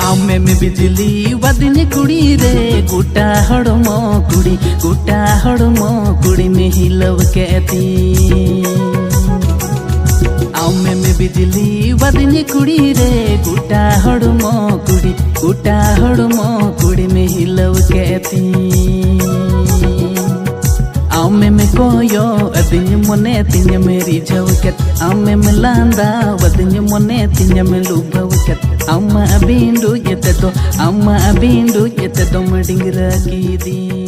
आमे में बिजली वदन कुड़ी रे गुटा हड़मो कुड़ी में हिलव कहती। आमे में बिजली वदन कुड़ी रे गुटा हड़मो कुड़ी में हिलव कहती। आमे में कोयो अदिन मोने तिन मेरी झवकत आमे में लांदा वदिन मोने तिन में लुभवकत अम्मा बिंदु ये तो मडिंगरा की दी।